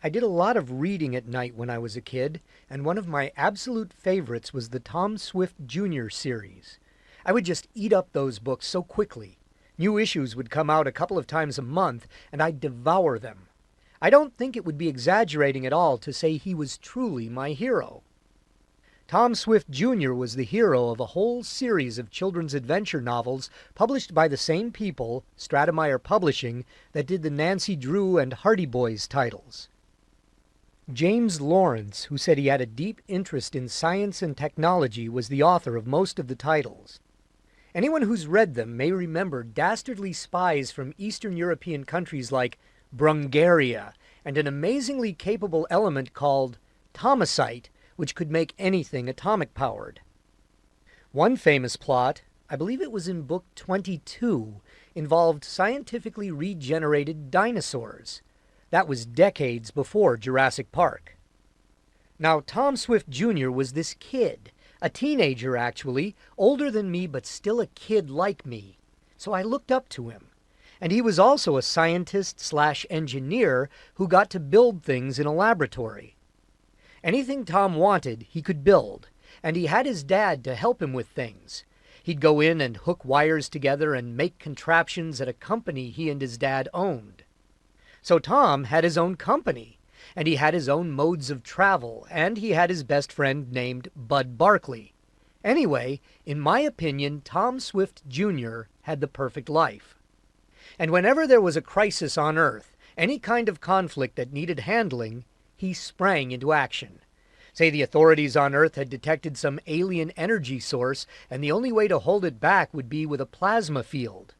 I did a lot of reading at night when I was a kid, and one of my absolute favorites was the Tom Swift Jr. series. I would just eat up those books so quickly. New issues would come out a couple of times a month, and I'd devour them. I don't think it would be exaggerating at all to say he was truly my hero. Tom Swift Jr. was the hero of a whole series of children's adventure novels published by the same people, Stratemeyer Publishing, that did the Nancy Drew and Hardy Boys titles. James Lawrence, who said he had a deep interest in science and technology, was the author of most of the titles. Anyone who's read them may remember dastardly spies from Eastern European countries like Brungaria, and an amazingly capable element called Thomsite, which could make anything atomic-powered. One famous plot, I believe it was in book 22, involved scientifically regenerated dinosaurs. That was decades before Jurassic Park. Now, Tom Swift Jr. was this kid, a teenager actually, older than me but still a kid like me, so I looked up to him. And he was also a scientist/engineer who got to build things in a laboratory. Anything Tom wanted, he could build, and he had his dad to help him with things. He'd go in and hook wires together and make contraptions at a company he and his dad owned. So Tom had his own company, and he had his own modes of travel, and he had his best friend named Bud Barkley. Anyway, in my opinion, Tom Swift Jr. had the perfect life. And whenever there was a crisis on Earth, any kind of conflict that needed handling, he sprang into action. Say the authorities on Earth had detected some alien energy source, and the only way to hold it back would be with a plasma field.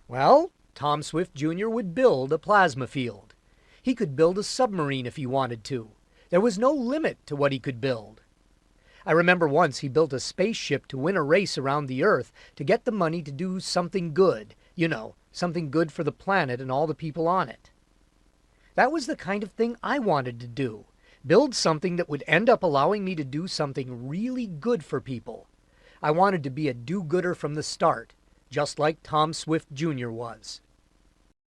Well, Tom Swift Jr. would build a plasma field. He could build a submarine if he wanted to. There was no limit to what he could build. I remember once he built a spaceship to win a race around the Earth to get the money to do something good. You know, something good for the planet and all the people on it. That was the kind of thing I wanted to do. Build something that would end up allowing me to do something really good for people. I wanted to be a do-gooder from the start, just like Tom Swift Jr. was.